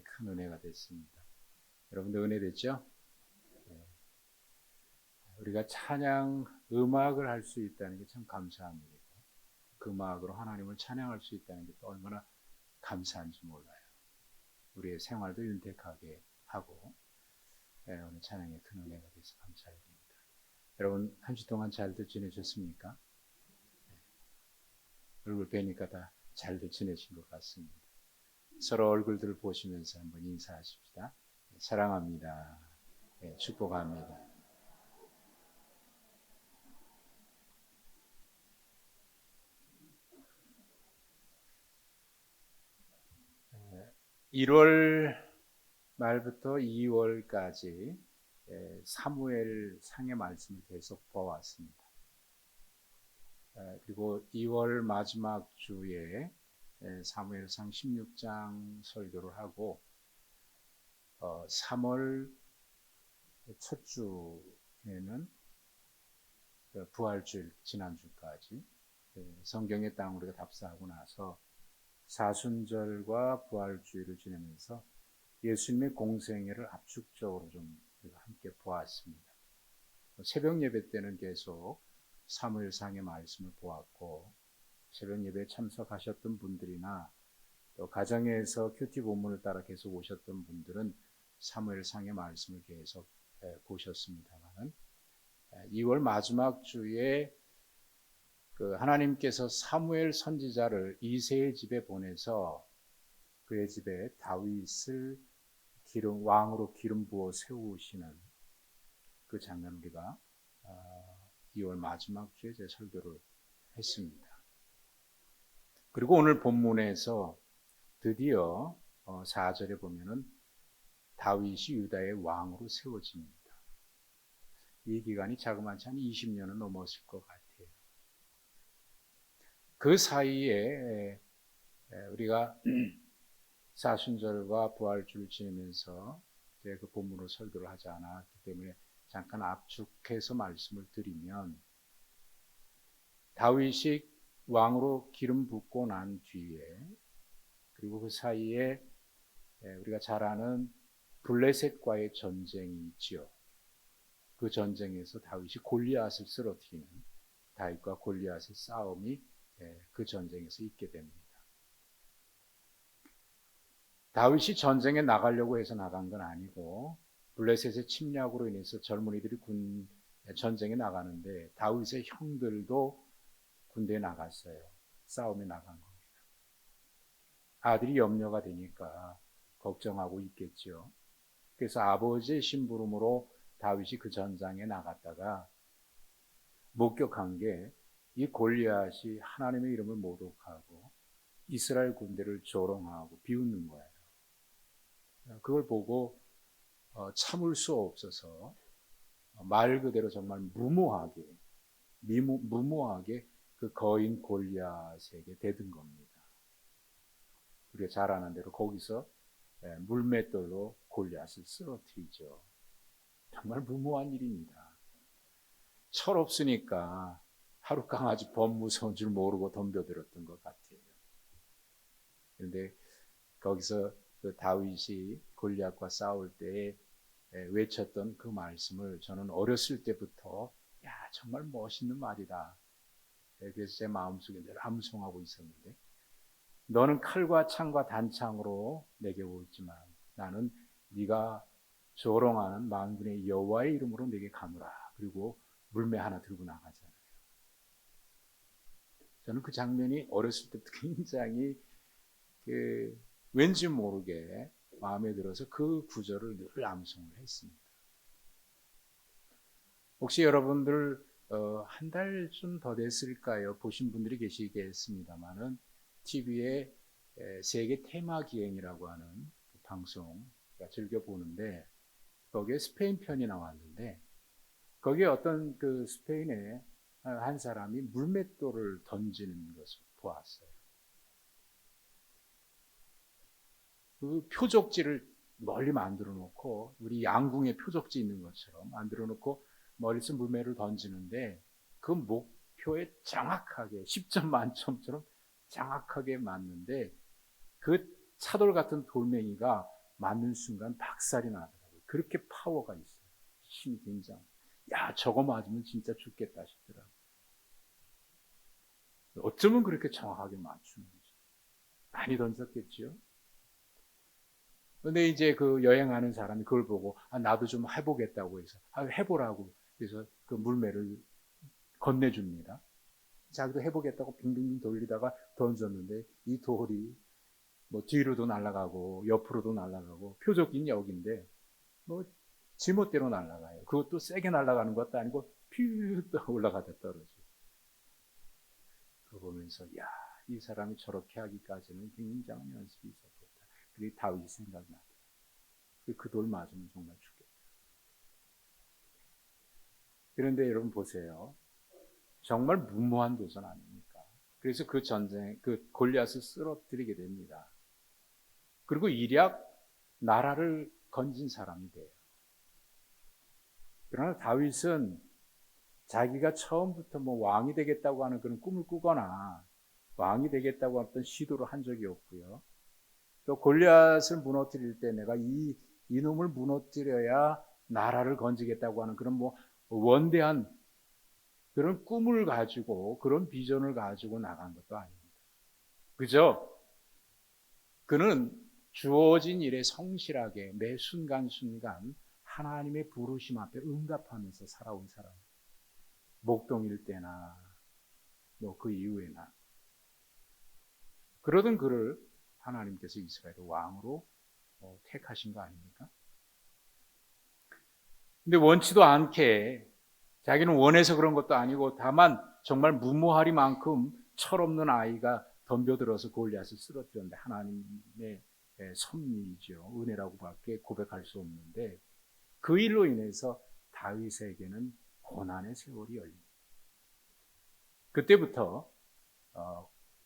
큰 은혜가 됐습니다. 여러분들 은혜 됐죠? 네. 우리가 찬양 음악을 할 수 있다는 게 참 감사한 일이고, 그 음악으로 하나님을 찬양할 수 있다는 게 또 얼마나 감사한지 몰라요. 우리의 생활도 윤택하게 하고, 오늘 찬양의 큰 은혜가 돼서 감사드립니다. 여러분 한 주 동안 잘들 지내셨습니까? 얼굴 뵈니까 다 잘들 지내신 것 같습니다. 서로 얼굴들을 보시면서 한번 인사하십시다. 사랑합니다. 축복합니다. 1월 말부터 2월까지 사무엘 상의 말씀을 계속 보았습니다. 그리고 2월 마지막 주에 사무엘상 16장 설교를 하고 3월 첫 주에는 부활주일 지난주까지 성경의 땅 우리가 답사하고 나서 사순절과 부활주일을 지내면서 예수님의 공생애를 압축적으로 좀 우리가 함께 보았습니다. 새벽 예배 때는 계속 사무엘상의 말씀을 보았고, 새벽 예배에 참석하셨던 분들이나 또 가정에서 큐티 본문을 따라 계속 오셨던 분들은 사무엘상의 말씀을 계속 보셨습니다만, 2월 마지막 주에 하나님께서 사무엘 선지자를 이새의 집에 보내서 그의 집에 다윗을 왕으로 기름 부어 세우시는 그 장면 우리가 2월 마지막 주에 제 설교를 했습니다. 그리고 오늘 본문에서 드디어 4절에 보면은 다윗이 유다의 왕으로 세워집니다. 이 기간이 자그마치 한 20년은 넘었을 것 같아요. 그 사이에 우리가 사순절과 부활주를 지내면서 그 본문으로 설교를 하지 않았기 때문에 잠깐 압축해서 말씀을 드리면, 다윗이 왕으로 기름 붓고 난 뒤에, 그리고 그 사이에 우리가 잘 아는 블레셋과의 전쟁이 있지요. 그 전쟁에서 다윗이 골리앗을 쓰러뜨리는, 다윗과 골리앗의 싸움이 그 전쟁에서 있게 됩니다. 다윗이 전쟁에 나가려고 해서 나간 건 아니고, 블레셋의 침략으로 인해서 젊은이들이 전쟁에 나가는데 다윗의 형들도 군대에 나갔어요. 싸움에 나간 겁니다. 아들이 염려가 되니까 걱정하고 있겠죠. 그래서 아버지의 심부름으로 다윗이 그 전장에 나갔다가 목격한 게, 이 골리앗이 하나님의 이름을 모독하고 이스라엘 군대를 조롱하고 비웃는 거예요. 그걸 보고 참을 수 없어서 말 그대로 정말 무모하게 그 거인 골리앗에게 대든 겁니다. 우리가 잘 아는 대로 거기서 물맷돌로 골리앗을 쓰러뜨리죠. 정말 무모한 일입니다. 철없으니까 하루 강아지 범 무서운 줄 모르고 덤벼들었던 것 같아요. 그런데 거기서 그 다윗이 골리앗과 싸울 때 외쳤던 그 말씀을 저는 어렸을 때부터 정말 멋있는 말이다. 그래서 제 마음속에 늘 암송하고 있었는데, 너는 칼과 창과 단창으로 내게 오지만 나는 네가 조롱하는 만군의 여호와의 이름으로 내게 가노라. 그리고 물매 하나 들고 나가잖아요. 저는 그 장면이 어렸을 때부터 굉장히 왠지 모르게 마음에 들어서 그 구절을 늘 암송을 했습니다. 혹시 여러분들 한 달쯤 더 됐을까요? 보신 분들이 계시겠습니다만은 TV에 세계 테마 기행이라고 하는 그 방송 즐겨 보는데, 거기에 스페인 편이 나왔는데, 거기에 어떤 그 스페인의 한 사람이 물맷돌을 던지는 것을 보았어요. 그 표적지를 멀리 만들어 놓고, 우리 양궁에 표적지 있는 것처럼 만들어 놓고 멀리서 물매를 던지는데, 그 목표에 정확하게 10점 만점처럼 정확하게 맞는데, 그 차돌 같은 돌멩이가 맞는 순간 박살이 나더라고요. 그렇게 파워가 있어요. 힘이 굉장히. 야, 저거 맞으면 진짜 죽겠다 싶더라고요. 어쩌면 그렇게 정확하게 맞추는지. 많이 던졌겠죠. 근데 이제 그 여행하는 사람이 그걸 보고 나도 좀 해보겠다고 해서 해보라고 그래서 그 물매를 건네줍니다. 자기도 해보겠다고 빙빙 돌리다가 던졌는데 이 돌이 뭐 뒤로도 날아가고 옆으로도 날아가고 표적인 역인데 뭐 지멋대로 날아가요. 그것도 세게 날아가는 것도 아니고 퓨 올라가다 떨어져. 그거 보면서 야, 이 사람이 저렇게 하기까지는 굉장한 연습이 있었겠다. 그게 다윗이 생각나더라고요. 그 돌 맞으면 정말 죽겠다. 그런데 여러분 보세요. 정말 무모한 도전 아닙니까? 그래서 그 전쟁, 그 골리앗을 쓰러뜨리게 됩니다. 그리고 일약 나라를 건진 사람이 돼요. 그러나 다윗은 자기가 처음부터 뭐 왕이 되겠다고 하는 그런 꿈을 꾸거나 왕이 되겠다고 어떤 시도를 한 적이 없고요. 또 골리앗을 무너뜨릴 때 내가 이놈을 무너뜨려야 나라를 건지겠다고 하는 그런 뭐 원대한 그런 꿈을 가지고 그런 비전을 가지고 나간 것도 아닙니다. 그죠? 그는 주어진 일에 성실하게 매 순간순간 하나님의 부르심 앞에 응답하면서 살아온 사람. 목동일 때나 뭐 그 이후에나. 그러던 그를 하나님께서 이스라엘의 왕으로 택하신 거 아닙니까? 근데 원치도 않게 자기는 원해서 그런 것도 아니고 다만 정말 무모하리만큼 철없는 아이가 덤벼들어서 골리앗을 쓰러뜨렸는데 하나님의 섭리이죠. 은혜라고 밖에 고백할 수 없는데 그 일로 인해서 다윗에게는 고난의 세월이 열립니다. 그때부터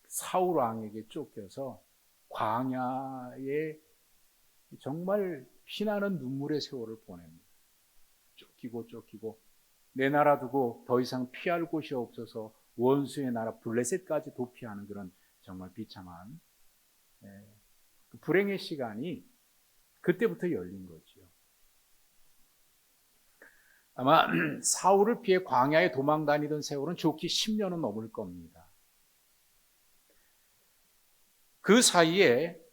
사울 왕에게 쫓겨서 광야에 정말 피나는 눈물의 세월을 보냅니다. 쫓기고 내 나라 두고 더 이상 피할 곳이 없어서 원수의 나라 블레셋까지 도피하는 그런 정말 비참한 그 불행의 시간이 그때부터 열린 거죠. 아마 사울을 피해 광야에 도망 다니던 세월은 좋게 10년은 넘을 겁니다. 그 사이에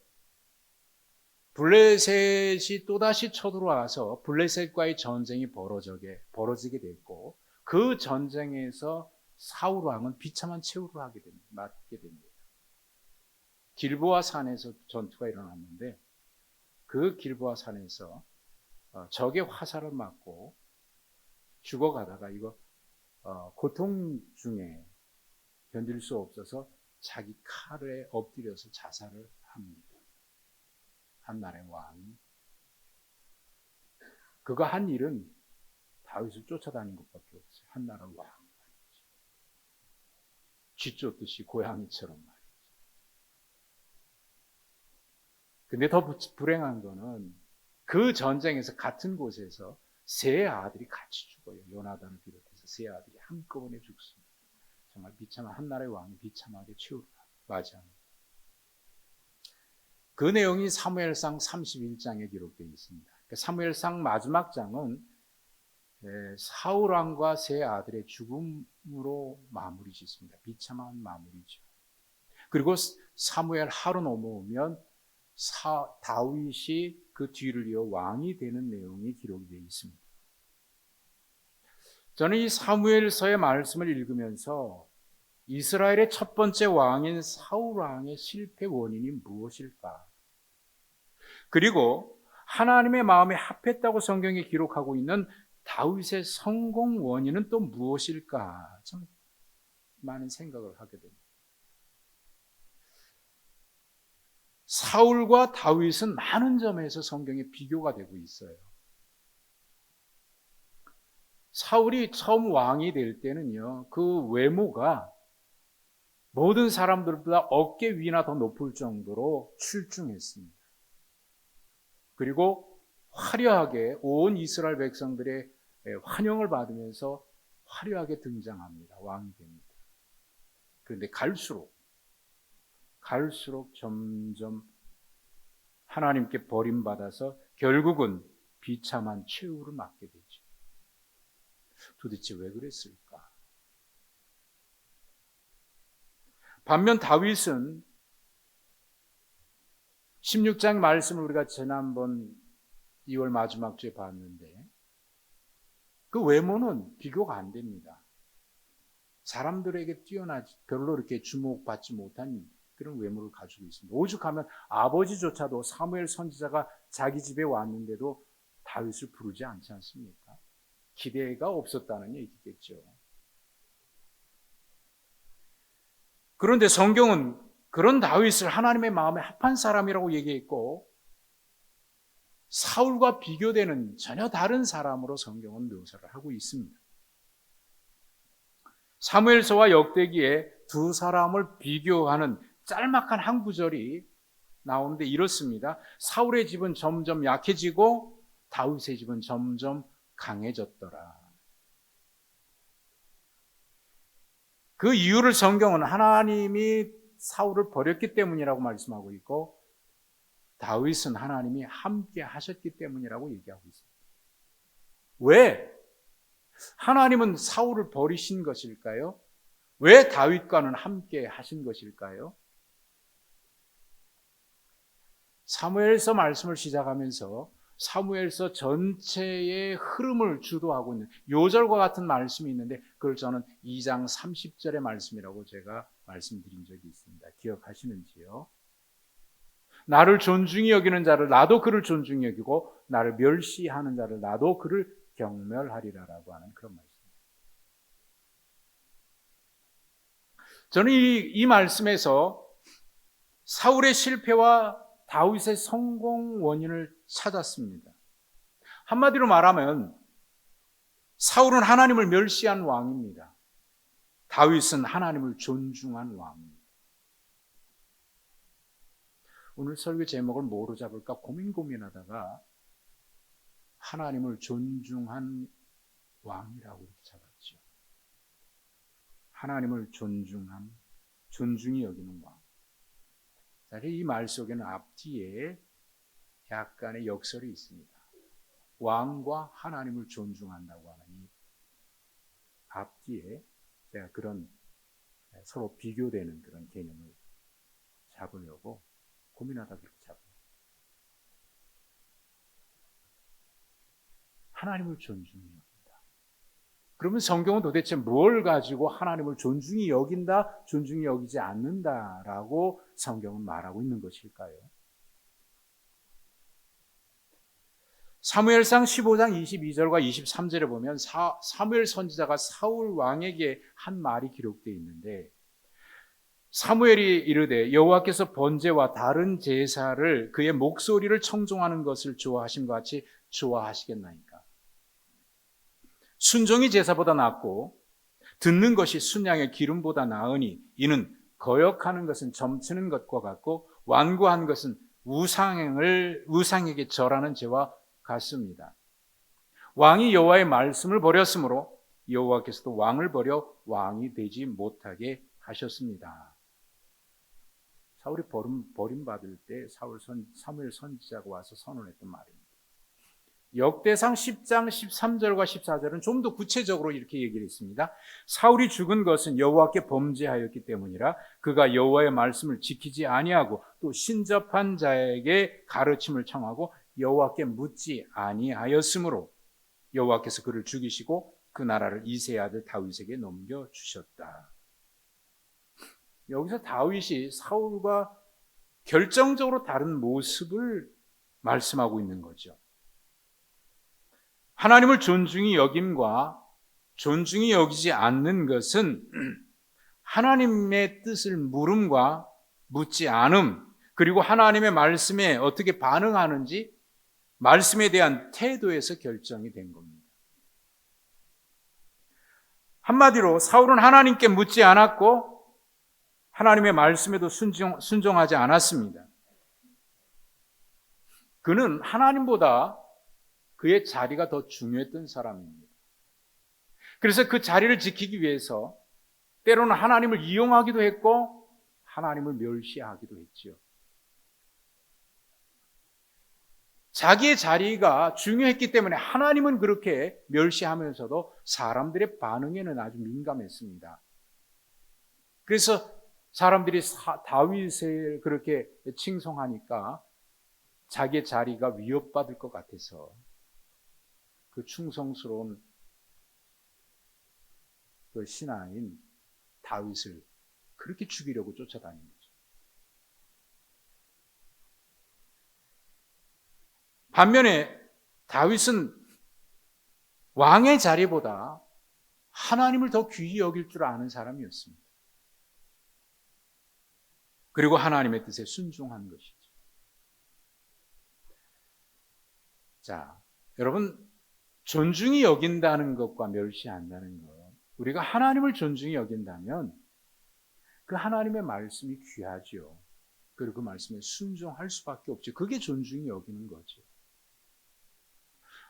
블레셋이 또다시 쳐들어와서 블레셋과의 전쟁이 벌어지게 됐고 그 전쟁에서 사울 왕은 비참한 최후를 맞게 됩니다. 길보아 산에서 전투가 일어났는데 그 길보아 산에서 적의 화살을 맞고 죽어가다가 고통 중에 견딜 수 없어서 자기 칼에 엎드려서 자살을 합니다. 한 나라의 왕이. 그가 한 일은 다윗을 쫓아다닌 것밖에 없어요. 한 나라 왕 말이죠. 쥐쫓듯이 고양이처럼 말이죠. 근데 더 불행한 거는 그 전쟁에서 같은 곳에서 세 아들이 같이 죽어요. 요나단을 비롯해서 세 아들이 한꺼번에 죽습니다. 정말 비참한 한 나라의 왕이 비참하게 최후를 맞이합니다. 그 내용이 사무엘상 31장에 기록되어 있습니다. 사무엘상 마지막 장은 사울 왕과 세 아들의 죽음으로 마무리 짓습니다. 비참한 마무리죠. 그리고 사무엘 하루 넘어오면 다윗이 그 뒤를 이어 왕이 되는 내용이 기록이 되어 있습니다. 저는 이 사무엘서의 말씀을 읽으면서 이스라엘의 첫 번째 왕인 사울 왕의 실패 원인이 무엇일까? 그리고 하나님의 마음에 합했다고 성경에 기록하고 있는 다윗의 성공 원인은 또 무엇일까? 참 많은 생각을 하게 됩니다. 사울과 다윗은 많은 점에서 성경에 비교가 되고 있어요. 사울이 처음 왕이 될 때는요, 그 외모가 모든 사람들보다 어깨 위나 더 높을 정도로 출중했습니다. 그리고 화려하게 온 이스라엘 백성들의 환영을 받으면서 화려하게 등장합니다. 왕이 됩니다. 그런데 갈수록 점점 하나님께 버림받아서 결국은 비참한 최후를 맞게 되죠. 도대체 왜 그랬을까? 반면 다윗은 16장 말씀을 우리가 지난번 2월 마지막 주에 봤는데 그 외모는 비교가 안 됩니다. 사람들에게 뛰어나지 별로 이렇게 주목받지 못한 그런 외모를 가지고 있습니다. 오죽하면 아버지조차도 사무엘 선지자가 자기 집에 왔는데도 다윗을 부르지 않지 않습니까? 기대가 없었다는 얘기겠죠. 그런데 성경은 그런 다윗을 하나님의 마음에 합한 사람이라고 얘기했고 사울과 비교되는 전혀 다른 사람으로 성경은 묘사를 하고 있습니다. 사무엘서와 역대기에 두 사람을 비교하는 짤막한 한 구절이 나오는데 이렇습니다. 사울의 집은 점점 약해지고 다윗의 집은 점점 강해졌더라. 그 이유를 성경은 하나님이 사울을 버렸기 때문이라고 말씀하고 있고 다윗은 하나님이 함께 하셨기 때문이라고 얘기하고 있습니다. 왜? 하나님은 사울을 버리신 것일까요? 왜 다윗과는 함께 하신 것일까요? 사무엘서 말씀을 시작하면서 사무엘서 전체의 흐름을 주도하고 있는 요절과 같은 말씀이 있는데 그걸 저는 2장 30절의 말씀이라고 제가 말씀드린 적이 있습니다. 기억하시는지요? 나를 존중히 여기는 자를 나도 그를 존중히 여기고 나를 멸시하는 자를 나도 그를 경멸하리라라고 하는 그런 말씀입니다. 저는 이 말씀에서 사울의 실패와 다윗의 성공 원인을 찾았습니다. 한마디로 말하면 사울은 하나님을 멸시한 왕입니다. 다윗은 하나님을 존중한 왕입니다. 오늘 설교 제목을 뭐로 잡을까 고민하다가 하나님을 존중한 왕이라고 이렇게 잡았죠. 하나님을 존중히 여기는 왕. 이 말 속에는 앞뒤에 약간의 역설이 있습니다. 왕과 하나님을 존중한다고 하는 이 앞뒤에 제가 그런 서로 비교되는 그런 개념을 잡으려고 고민하다 그렇게 잡아요. 하나님을 존중히 여긴다. 그러면 성경은 도대체 뭘 가지고 하나님을 존중히 여긴다, 존중히 여기지 않는다라고 성경은 말하고 있는 것일까요? 사무엘상 15장 22절과 23절에 보면 사무엘 선지자가 사울 왕에게 한 말이 기록되어 있는데 사무엘이 이르되 여호와께서 번제와 다른 제사를 그의 목소리를 청종하는 것을 좋아하신 것 같이 좋아하시겠나이까. 순종이 제사보다 낫고 듣는 것이 순양의 기름보다 나으니 이는 거역하는 것은 점치는 것과 같고 완고한 것은 우상에게 절하는 죄와 같습니다. 왕이 여호와의 말씀을 버렸으므로 여호와께서도 왕을 버려 왕이 되지 못하게 하셨습니다. 사울이 버림받을 때 사무엘 선지자가 와서 선언했던 말입니다. 역대상 10장 13절과 14절은 좀 더 구체적으로 이렇게 얘기를 했습니다. 사울이 죽은 것은 여호와께 범죄하였기 때문이라 그가 여호와의 말씀을 지키지 아니하고 또 신접한 자에게 가르침을 청하고 여호와께 묻지 아니하였으므로 여호와께서 그를 죽이시고 그 나라를 이새의 아들 다윗에게 넘겨주셨다. 여기서 다윗이 사울과 결정적으로 다른 모습을 말씀하고 있는 거죠. 하나님을 존중히 여김과 존중히 여기지 않는 것은 하나님의 뜻을 물음과 묻지 않음, 그리고 하나님의 말씀에 어떻게 반응하는지 말씀에 대한 태도에서 결정이 된 겁니다. 한마디로 사울은 하나님께 묻지 않았고 하나님의 말씀에도 순종하지 않았습니다. 그는 하나님보다 그의 자리가 더 중요했던 사람입니다. 그래서 그 자리를 지키기 위해서 때로는 하나님을 이용하기도 했고 하나님을 멸시하기도 했지요. 자기의 자리가 중요했기 때문에 하나님은 그렇게 멸시하면서도 사람들의 반응에는 아주 민감했습니다. 그래서 사람들이 다윗을 그렇게 칭송하니까 자기의 자리가 위협받을 것 같아서 그 충성스러운 그 신하인 다윗을 그렇게 죽이려고 쫓아다닌 거죠. 반면에 다윗은 왕의 자리보다 하나님을 더 귀히 여길 줄 아는 사람이었습니다. 그리고 하나님의 뜻에 순종한 것이죠. 자, 여러분, 존중히 여긴다는 것과 멸시한다는 것, 우리가 하나님을 존중히 여긴다면 그 하나님의 말씀이 귀하죠. 그리고 그 말씀에 순종할 수밖에 없죠. 그게 존중히 여기는 거죠.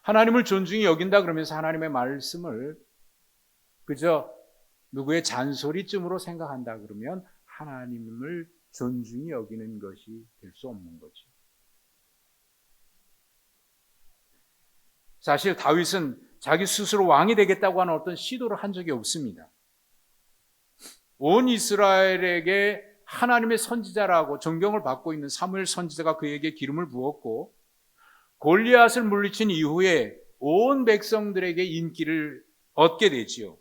하나님을 존중히 여긴다 그러면서 하나님의 말씀을 그저 누구의 잔소리쯤으로 생각한다 그러면 하나님을 존중히 여기는 것이 될 수 없는 거죠. 사실 다윗은 자기 스스로 왕이 되겠다고 하는 어떤 시도를 한 적이 없습니다. 온 이스라엘에게 하나님의 선지자라고 존경을 받고 있는 사무엘 선지자가 그에게 기름을 부었고 골리앗을 물리친 이후에 온 백성들에게 인기를 얻게 되지요.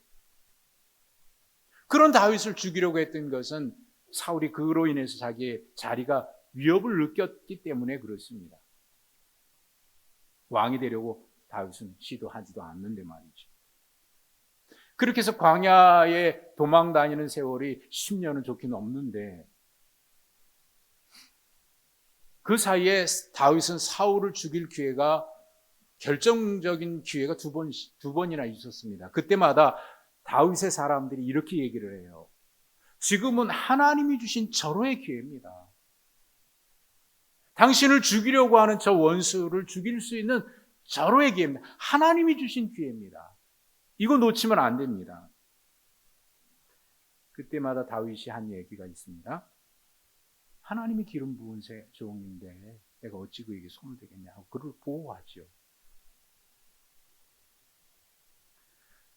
그런 다윗을 죽이려고 했던 것은 사울이 그로 인해서 자기의 자리가 위협을 느꼈기 때문에 그렇습니다. 왕이 되려고 다윗은 시도하지도 않는데 말이죠. 그렇게 해서 광야에 도망 다니는 세월이 10년은 좋게 넘는데 그 사이에 다윗은 사울을 죽일 기회가 결정적인 기회가 두 번이나 있었습니다. 그때마다 다윗의 사람들이 이렇게 얘기를 해요. 지금은 하나님이 주신 절호의 기회입니다. 당신을 죽이려고 하는 저 원수를 죽일 수 있는 절호의 기회입니다. 하나님이 주신 기회입니다. 이거 놓치면 안 됩니다. 그때마다 다윗이 한 얘기가 있습니다. 하나님이 기름 부은 종인데 내가 어찌 그에게 손을 대겠냐고 그를 보호하죠.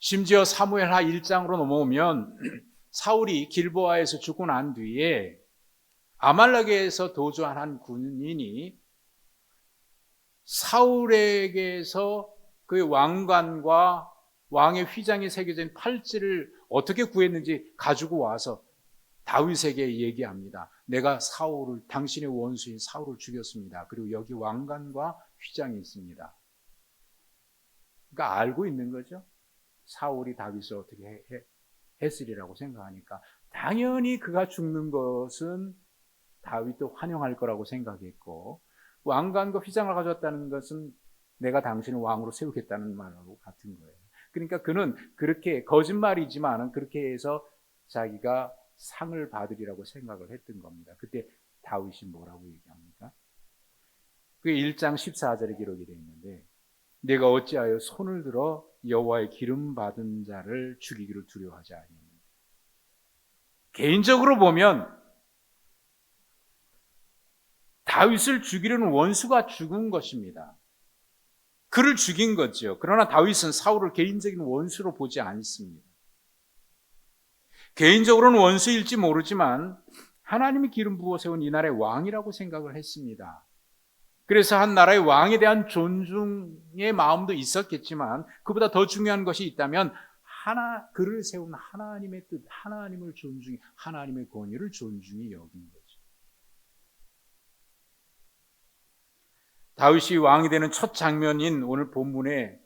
심지어 사무엘하 1장으로 넘어오면 사울이 길보아에서 죽고 난 뒤에 아말렉에서 도주한 한 군인이 사울에게서 그 왕관과 왕의 휘장이 새겨진 팔찌를 어떻게 구했는지 가지고 와서 다윗에게 얘기합니다. 내가 당신의 원수인 사울을 죽였습니다. 그리고 여기 왕관과 휘장이 있습니다. 그러니까 알고 있는 거죠. 사울이 다윗을 어떻게 했으리라고 생각하니까 당연히 그가 죽는 것은 다윗도 환영할 거라고 생각했고 왕관과 휘장을 가져왔다는 것은 내가 당신을 왕으로 세우겠다는 말하고 같은 거예요. 그러니까 그는 그렇게 거짓말이지만 그렇게 해서 자기가 상을 받으리라고 생각을 했던 겁니다. 그때 다윗이 뭐라고 얘기합니까? 그 1장 14절에 기록이 되어 있는데 내가 어찌하여 손을 들어 여호와의 기름 받은 자를 죽이기를 두려워하지 아니하느냐. 개인적으로 보면 다윗을 죽이려는 원수가 죽은 것입니다. 그를 죽인 거죠. 그러나 다윗은 사울을 개인적인 원수로 보지 않습니다. 개인적으로는 원수일지 모르지만 하나님이 기름 부어 세운 이 나라의 왕이라고 생각을 했습니다. 그래서 한 나라의 왕에 대한 존중의 마음도 있었겠지만 그보다 더 중요한 것이 있다면 그를 세운 하나님의 뜻, 하나님을 존중히, 하나님의 권위를 존중히 여긴 거죠. 다윗이 왕이 되는 첫 장면인 오늘 본문에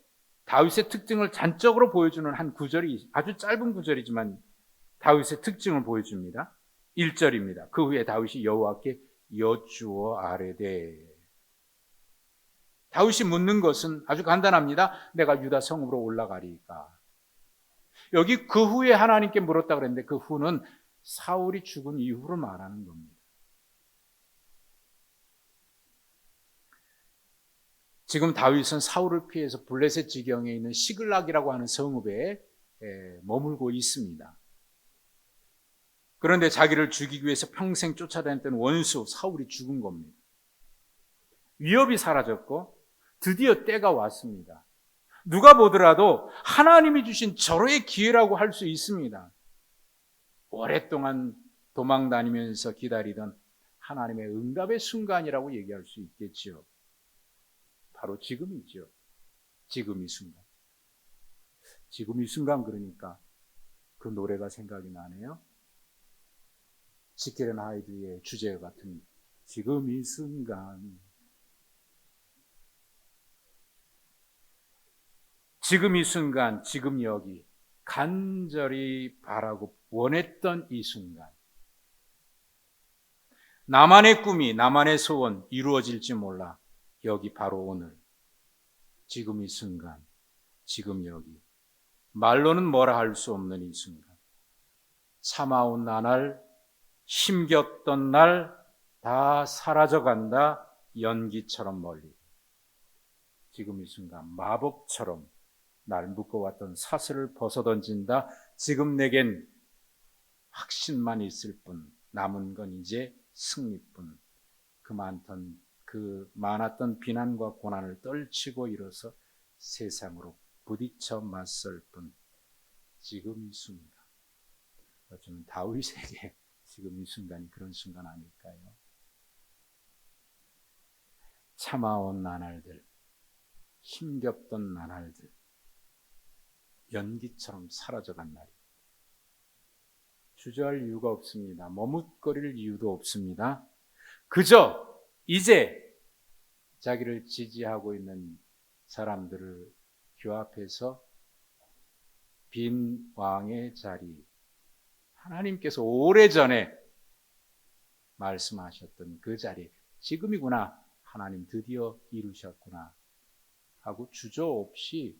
다윗의 특징을 잔적으로 보여주는 한 구절이 아주 짧은 구절이지만 다윗의 특징을 보여줍니다. 1절입니다. 그 후에 다윗이 여호와께 여쭈어 아뢰되. 다윗이 묻는 것은 아주 간단합니다. 내가 유다 성읍으로 올라가리까. 여기 그 후에 하나님께 물었다 그랬는데 그 후는 사울이 죽은 이후로 말하는 겁니다. 지금 다윗은 사울을 피해서 블레셋 지경에 있는 시글락이라고 하는 성읍에 머물고 있습니다. 그런데 자기를 죽이기 위해서 평생 쫓아다녔던 원수 사울이 죽은 겁니다. 위협이 사라졌고 드디어 때가 왔습니다. 누가 보더라도 하나님이 주신 절호의 기회라고 할 수 있습니다. 오랫동안 도망 다니면서 기다리던 하나님의 응답의 순간이라고 얘기할 수 있겠지요. 바로 지금이죠. 지금 이 순간. 지금 이 순간 그러니까 그 노래가 생각이 나네요. 지킬 앤 하이드의 주제 같은 지금 이 순간. 지금 이 순간, 지금 여기 간절히 바라고 원했던 이 순간. 나만의 꿈이, 나만의 소원 이루어질지 몰라. 여기 바로 오늘. 지금 이 순간, 지금 여기. 말로는 뭐라 할 수 없는 이 순간. 참아온 나날, 힘겼던 날 다 사라져간다. 연기처럼 멀리. 지금 이 순간 마법처럼 날 묶어왔던 사슬을 벗어던진다. 지금 내겐 확신만 있을 뿐 남은 건 이제 승리뿐. 그 많았던 비난과 고난을 떨치고 일어서 세상으로 부딪혀 맞설 뿐. 지금 이 순간. 어쩌면 다윗에게 지금 이 순간이 그런 순간 아닐까요? 참아온 나날들, 힘겹던 나날들, 연기처럼 사라져간 날이. 주저할 이유가 없습니다. 머뭇거릴 이유도 없습니다. 그저 이제 자기를 지지하고 있는 사람들을 규합해서 빈 왕의 자리, 하나님께서 오래전에 말씀하셨던 그 자리, 지금이구나, 하나님 드디어 이루셨구나 하고 주저없이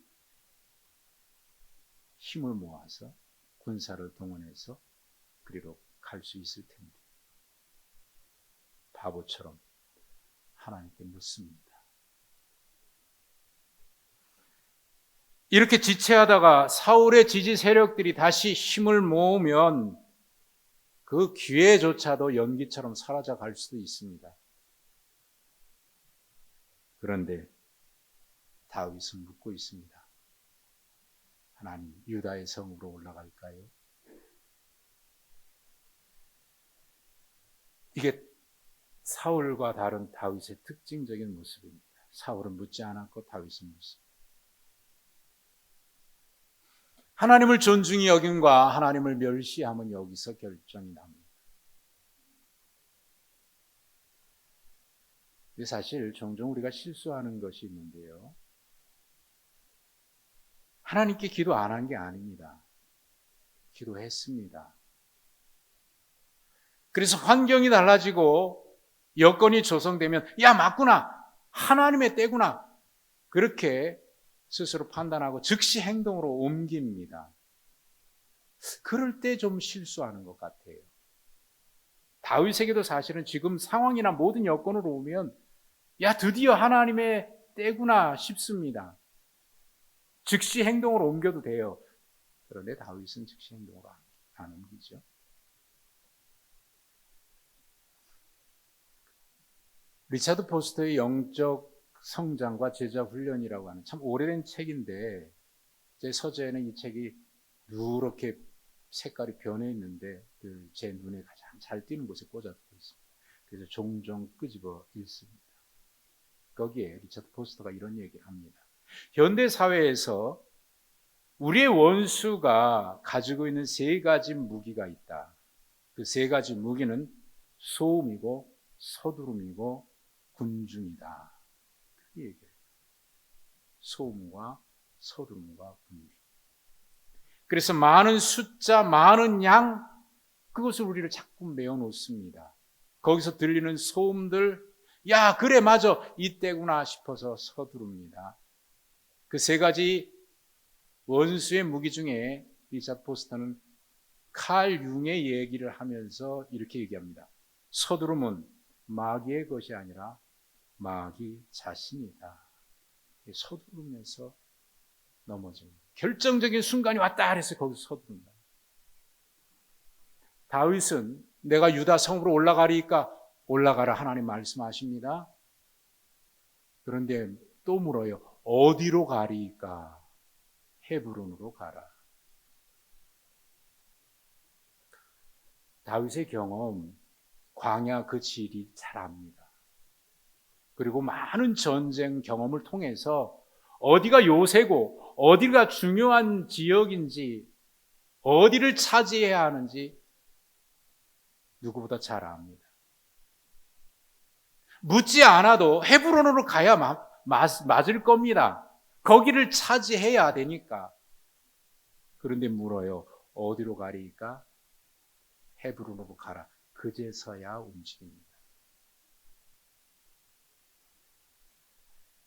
힘을 모아서 군사를 동원해서 그리로 갈 수 있을 텐데 바보처럼 하나님께 묻습니다. 이렇게 지체하다가 사울의 지지 세력들이 다시 힘을 모으면 그 기회조차도 연기처럼 사라져 갈 수도 있습니다. 그런데 다윗은 묻고 있습니다. 하나님, 유다의 성으로 올라갈까요? 이게 사울과 다른 다윗의 특징적인 모습입니다. 사울은 묻지 않았고 다윗은 묻습니다. 하나님을 존중히 여김과 하나님을 멸시함은 여기서 결정이 납니다. 사실 종종 우리가 실수하는 것이 있는데요. 하나님께 기도 안 한 게 아닙니다. 기도했습니다. 그래서 환경이 달라지고 여건이 조성되면 야, 맞구나, 하나님의 때구나, 그렇게 스스로 판단하고 즉시 행동으로 옮깁니다. 그럴 때 좀 실수하는 것 같아요. 다윗에게도 사실은 지금 상황이나 모든 여건으로 오면 야, 드디어 하나님의 때구나 싶습니다. 즉시 행동으로 옮겨도 돼요. 그런데 다윗은 즉시 행동으로 안 옮기죠. 리차드 포스터의 영적 성장과 제자 훈련이라고 하는 참 오래된 책인데, 제 서재에는 이 책이 누렇게 색깔이 변해 있는데 제 눈에 가장 잘 띄는 곳에 꽂아두고 있습니다. 그래서 종종 끄집어 읽습니다. 거기에 리차드 포스터가 이런 얘기를 합니다. 현대 사회에서 우리의 원수가 가지고 있는 세 가지 무기가 있다. 그 세 가지 무기는 소음이고 서두름이고 군중이다. 그렇게 얘기해요. 소음과 서두름과 군중. 그래서 많은 숫자, 많은 양, 그것을 우리를 자꾸 메어놓습니다. 거기서 들리는 소음들, 야, 그래, 맞아, 이때구나 싶어서 서두릅니다. 그 세 가지 원수의 무기 중에 리차드 포스터는 칼 융의 얘기를 하면서 이렇게 얘기합니다. 서두름은 마귀의 것이 아니라 마귀 자신이다. 서두르면서 넘어집니다. 결정적인 순간이 왔다 그래서 거기서 서두른다. 다윗은 내가 유다 성으로 올라가리까 올라가라, 하나님 말씀하십니다. 그런데 또 물어요. 어디로 가리까? 헤브론으로 가라. 다윗의 경험, 광야 그 지리 잘 압니다. 그리고 많은 전쟁 경험을 통해서 어디가 요새고 어디가 중요한 지역인지 어디를 차지해야 하는지 누구보다 잘 압니다. 묻지 않아도 헤브론으로 가야 맞을 겁니다. 거기를 차지해야 되니까. 그런데 물어요. 어디로 가리까? 헤브론으로 가라. 그제서야 움직입니다.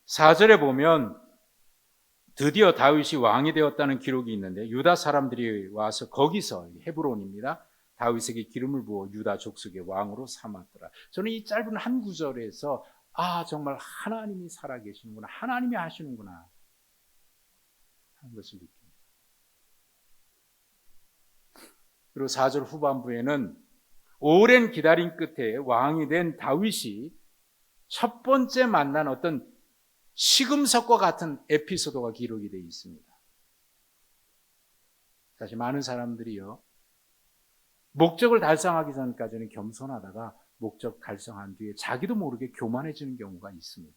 4절에 보면 드디어 다윗이 왕이 되었다는 기록이 있는데 유다 사람들이 와서 거기서 헤브론입니다. 다윗에게 기름을 부어 유다 족속의 왕으로 삼았더라. 저는 이 짧은 한 구절에서 정말 하나님이 살아계시는구나. 하나님이 하시는구나 하는 것을 느낍니다. 그리고 4절 후반부에는 오랜 기다림 끝에 왕이 된 다윗이 첫 번째 만난 어떤 시금석과 같은 에피소드가 기록이 되어 있습니다. 사실 많은 사람들이요, 목적을 달성하기 전까지는 겸손하다가 목적 달성한 뒤에 자기도 모르게 교만해지는 경우가 있습니다.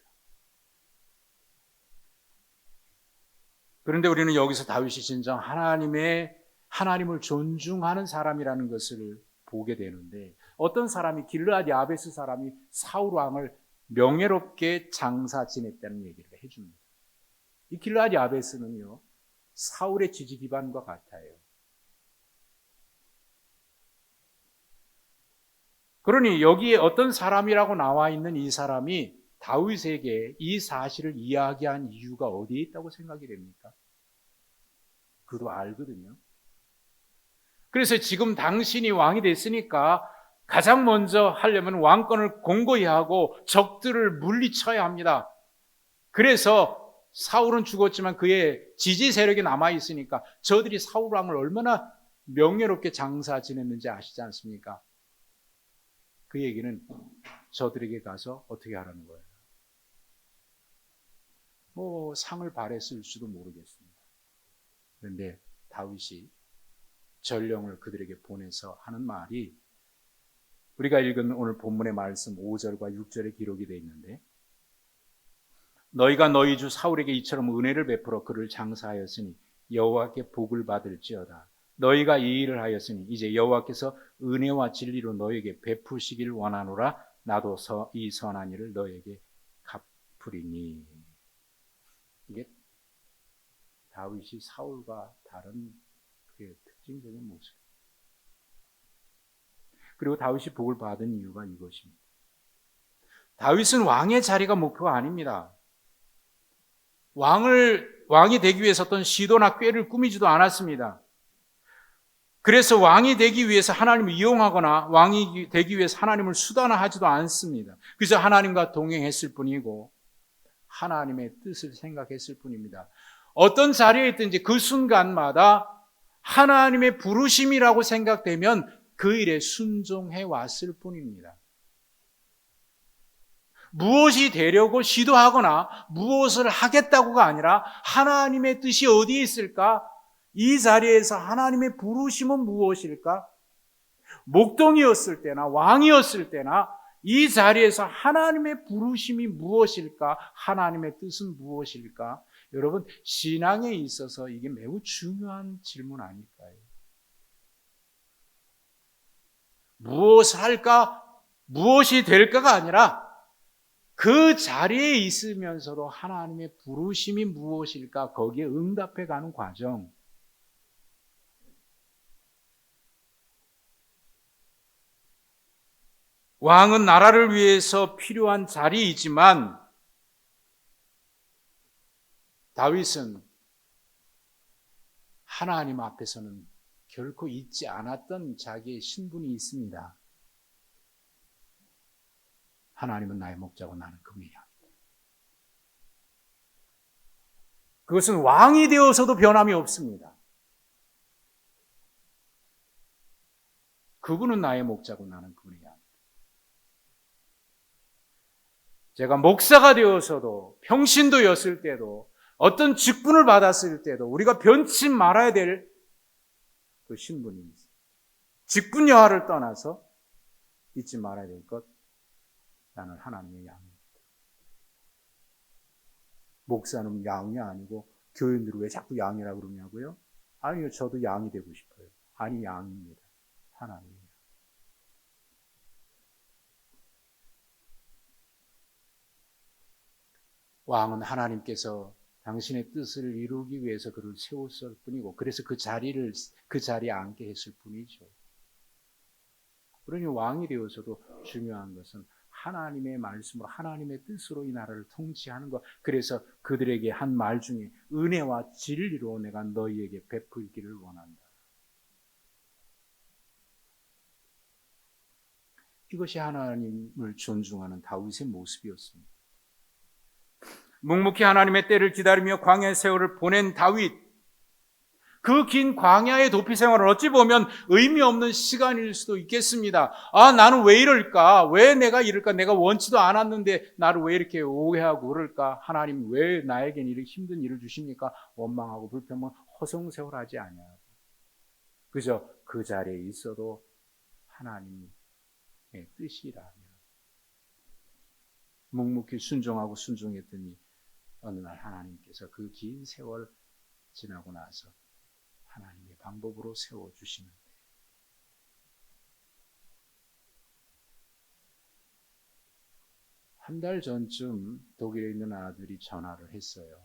그런데 우리는 여기서 다윗이 진정 하나님을 존중하는 사람이라는 것을 보게 되는데, 어떤 사람이 길르앗 야베스 사람이 사울 왕을 명예롭게 장사 지냈다는 얘기를 해줍니다. 이 길르앗 야베스는요, 사울의 지지 기반과 같아요. 그러니 여기에 어떤 사람이라고 나와 있는 이 사람이 다윗에게 이 사실을 이야기한 이유가 어디에 있다고 생각이 됩니까? 그도 알거든요. 그래서 지금 당신이 왕이 됐으니까 가장 먼저 하려면 왕권을 공고히 하고 적들을 물리쳐야 합니다. 그래서 사울은 죽었지만 그의 지지 세력이 남아있으니까 저들이 사울 왕을 얼마나 명예롭게 장사 지냈는지 아시지 않습니까? 그 얘기는 저들에게 가서 어떻게 하라는 거예요? 상을 바랬을 수도 모르겠습니다. 그런데 다윗이 전령을 그들에게 보내서 하는 말이, 우리가 읽은 오늘 본문의 말씀 5절과 6절에 기록이 되어 있는데, 너희가 너희 주 사울에게 이처럼 은혜를 베풀어 그를 장사하였으니 여호와께 복을 받을지어다. 너희가 이 일을 하였으니 이제 여호와께서 은혜와 진리로 너희에게 베푸시길 원하노라. 나도 이 선한 일을 너희에게 갚으리니. 이게 다윗이 사울과 다른 그의 특징적인 모습. 그리고 다윗이 복을 받은 이유가 이것입니다. 다윗은 왕의 자리가 목표가 아닙니다. 왕이 되기 위해서 어떤 시도나 꾀를 꾸미지도 않았습니다. 그래서 왕이 되기 위해서 하나님을 이용하거나 왕이 되기 위해서 하나님을 수단화하지도 않습니다. 그저 하나님과 동행했을 뿐이고 하나님의 뜻을 생각했을 뿐입니다. 어떤 자리에 있든지 그 순간마다 하나님의 부르심이라고 생각되면 그 일에 순종해 왔을 뿐입니다. 무엇이 되려고 시도하거나 무엇을 하겠다고가 아니라 하나님의 뜻이 어디에 있을까? 이 자리에서 하나님의 부르심은 무엇일까? 목동이었을 때나 왕이었을 때나 이 자리에서 하나님의 부르심이 무엇일까? 하나님의 뜻은 무엇일까? 여러분, 신앙에 있어서 이게 매우 중요한 질문 아닐까요? 무엇을 할까? 무엇이 될까가 아니라 그 자리에 있으면서도 하나님의 부르심이 무엇일까? 거기에 응답해가는 과정. 왕은 나라를 위해서 필요한 자리이지만 다윗은 하나님 앞에서는 결코 잊지 않았던 자기의 신분이 있습니다. 하나님은 나의 목자고 나는 그분의 양. 그것은 왕이 되어서도 변함이 없습니다. 그분은 나의 목자고 나는 그분의 양. 제가 목사가 되어서도 평신도였을 때도 어떤 직분을 받았을 때도 우리가 변치 말아야 될 그 신분이 있어요. 직분 여하를 떠나서 잊지 말아야 될 것, 나는 하나님의 양입니다. 목사는 양이 아니고 교인들이 왜 자꾸 양이라고 그러냐고요? 아니요, 저도 양이 되고 싶어요. 아니, 양입니다. 하나님의 양. 왕은 하나님께서 당신의 뜻을 이루기 위해서 그를 세웠을 뿐이고, 그래서 그 자리에 앉게 했을 뿐이죠. 그러니 왕이 되어서도 중요한 것은 하나님의 말씀으로, 하나님의 뜻으로 이 나라를 통치하는 것. 그래서 그들에게 한 말 중에 은혜와 진리로 내가 너희에게 베풀기를 원한다. 이것이 하나님을 존중하는 다윗의 모습이었습니다. 묵묵히 하나님의 때를 기다리며 광야의 세월을 보낸 다윗, 그 긴 광야의 도피 생활을 어찌 보면 의미 없는 시간일 수도 있겠습니다. 나는 왜 이럴까? 왜 내가 이럴까? 내가 원치도 않았는데 나를 왜 이렇게 오해하고 그럴까? 하나님 왜 나에겐 이렇게 힘든 일을 주십니까? 원망하고 불평하면 허송세월하지 않냐고. 그저 그 자리에 있어도 하나님의 뜻이라면 묵묵히 순종하고 순종했더니 어느 날 하나님께서 그 긴 세월 지나고 나서 하나님의 방법으로 세워주시는데, 한 달 전쯤 독일에 있는 아들이 전화를 했어요.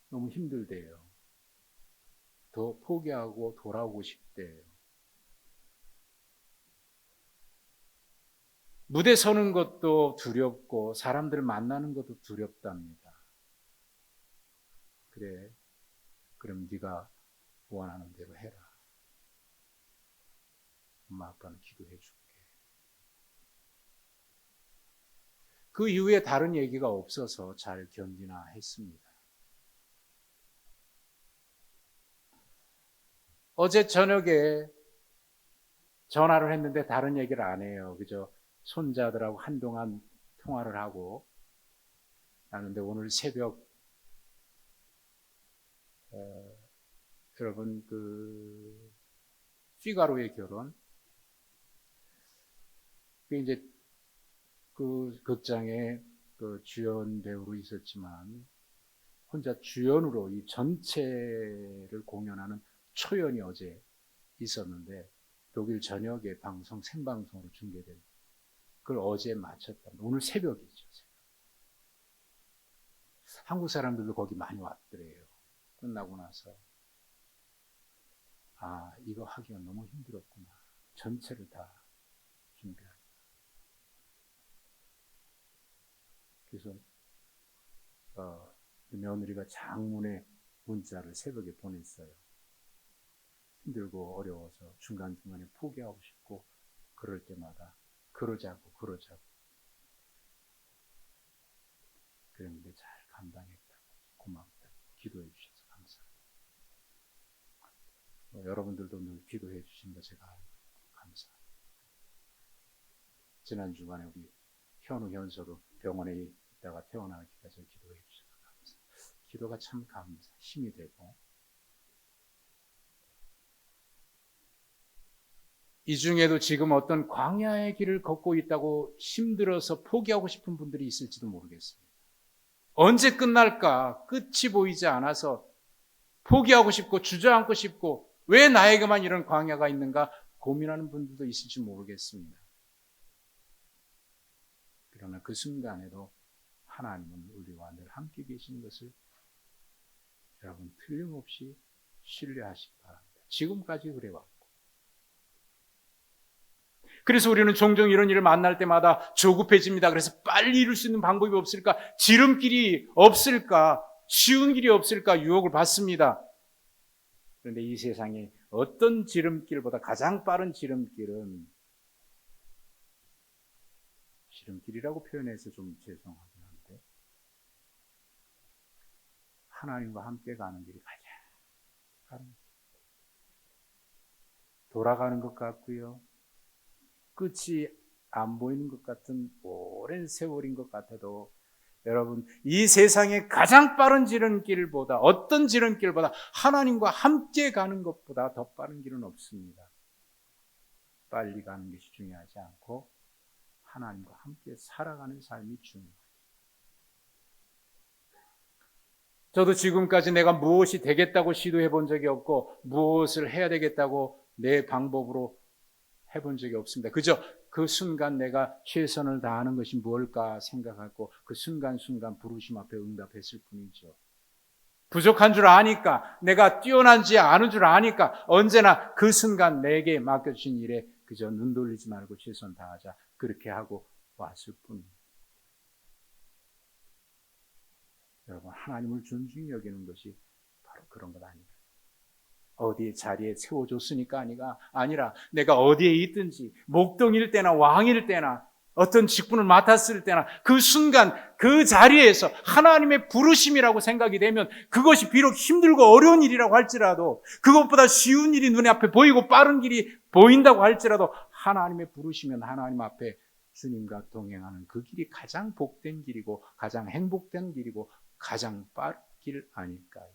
너무 힘들대요. 더 포기하고 돌아오고 싶대요. 무대 서는 것도 두렵고 사람들 만나는 것도 두렵답니다. 그래, 그럼 네가 원하는 대로 해라. 엄마 아빠는 기도해 줄게. 그 이후에 다른 얘기가 없어서 잘 견디나 했습니다. 어제 저녁에 전화를 했는데 다른 얘기를 안 해요. 그저 손자들하고 한동안 통화를 하고 하는데, 오늘 새벽 여러분 그 피가로의 결혼, 그 이제 그 극장에 그 주연 배우로 있었지만 혼자 주연으로 이 전체를 공연하는 초연이 어제 있었는데, 독일 저녁에 생방송으로 중계된 그걸 어제 마쳤답니다. 오늘 새벽이죠. 한국 사람들도 거기 많이 왔더래요. 끝나고 나서 이거 하기가 너무 힘들었구나. 전체를 다 준비하기. 그래서 며느리가 장문의 문자를 새벽에 보냈어요. 힘들고 어려워서 중간중간에 포기하고 싶고 그럴 때마다 그러자고. 그랬는데 잘 감당했다고, 고맙다고 기도해 주셔서 감사합니다. 여러분들도 늘 기도해 주신 거 제가 알고 감사합니다. 지난 주간에 우리 현우 현서도 병원에 있다가 태어나기까지 기도해 주셔서 감사합니다. 기도가 참 힘이 되고, 이 중에도 지금 어떤 광야의 길을 걷고 있다고 힘들어서 포기하고 싶은 분들이 있을지도 모르겠습니다. 언제 끝날까? 끝이 보이지 않아서 포기하고 싶고 주저앉고 싶고, 왜 나에게만 이런 광야가 있는가 고민하는 분들도 있을지 모르겠습니다. 그러나 그 순간에도 하나님은 우리와 늘 함께 계신 것을 여러분 틀림없이 신뢰하시기 바랍니다. 지금까지 그래왔고, 그래서 우리는 종종 이런 일을 만날 때마다 조급해집니다. 그래서 빨리 이룰 수 있는 방법이 없을까? 지름길이 없을까? 쉬운 길이 없을까? 유혹을 받습니다. 그런데 이 세상에 어떤 지름길보다 가장 빠른 지름길은, 지름길이라고 표현해서 좀 죄송하긴 한데, 하나님과 함께 가는 길이 가장 빠른 길. 돌아가는 것 같고요, 끝이 안 보이는 것 같은 오랜 세월인 것 같아도 여러분, 이 세상의 가장 빠른 지름길보다, 어떤 지름길보다 하나님과 함께 가는 것보다 더 빠른 길은 없습니다. 빨리 가는 것이 중요하지 않고 하나님과 함께 살아가는 삶이 중요해요. 저도 지금까지 내가 무엇이 되겠다고 시도해 본 적이 없고 무엇을 해야 되겠다고 내 방법으로 해본 적이 없습니다. 그저 그 순간 내가 최선을 다하는 것이 무엇일까 생각하고 그 순간순간 부르심 앞에 응답했을 뿐이죠. 부족한 줄 아니까, 내가 뛰어난지 않은 줄 아니까 언제나 그 순간 내게 맡겨주신 일에 그저 눈 돌리지 말고 최선 다하자, 그렇게 하고 왔을 뿐입니다. 여러분, 하나님을 존중히 여기는 것이 바로 그런 것 아닌가. 어디에 자리에 세워줬으니까 아니라 내가 어디에 있든지 목동일 때나 왕일 때나 어떤 직분을 맡았을 때나 그 순간 그 자리에서 하나님의 부르심이라고 생각이 되면 그것이 비록 힘들고 어려운 일이라고 할지라도, 그것보다 쉬운 일이 눈에 앞에 보이고 빠른 길이 보인다고 할지라도 하나님의 부르시면 하나님 앞에 주님과 동행하는 그 길이 가장 복된 길이고 가장 행복된 길이고 가장 빠른 길 아닐까요?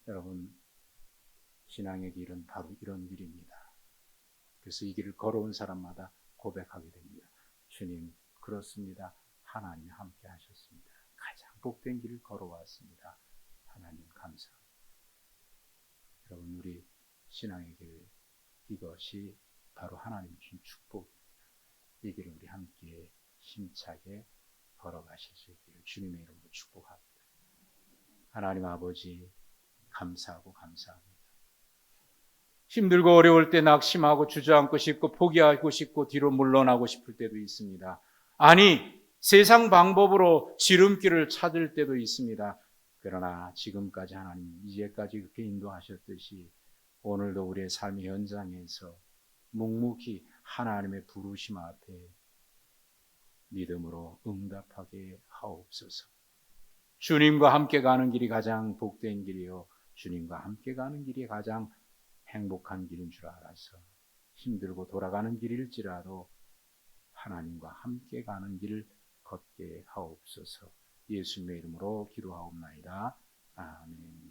여러분, 신앙의 길은 바로 이런 길입니다. 그래서 이 길을 걸어온 사람마다 고백하게 됩니다. 주님, 그렇습니다. 하나님 함께 하셨습니다. 가장 복된 길을 걸어왔습니다. 하나님 감사합니다. 여러분, 우리 신앙의 길, 이것이 바로 하나님 주신 축복입니다. 이 길을 우리 함께 힘차게 걸어가실 수 있기를 주님의 이름으로 축복합니다. 하나님 아버지, 감사합니다. 힘들고 어려울 때 낙심하고 주저앉고 싶고 포기하고 싶고 뒤로 물러나고 싶을 때도 있습니다. 아니, 세상 방법으로 지름길을 찾을 때도 있습니다. 그러나 지금까지 하나님, 이제까지 그렇게 인도하셨듯이 오늘도 우리의 삶의 현장에서 묵묵히 하나님의 부르심 앞에 믿음으로 응답하게 하옵소서. 주님과 함께 가는 길이 가장 복된 길이요, 주님과 함께 가는 길이 가장 행복한 길인 줄 알아서 힘들고 돌아가는 길일지라도 하나님과 함께 가는 길을 걷게 하옵소서. 예수님의 이름으로 기도하옵나이다. 아멘.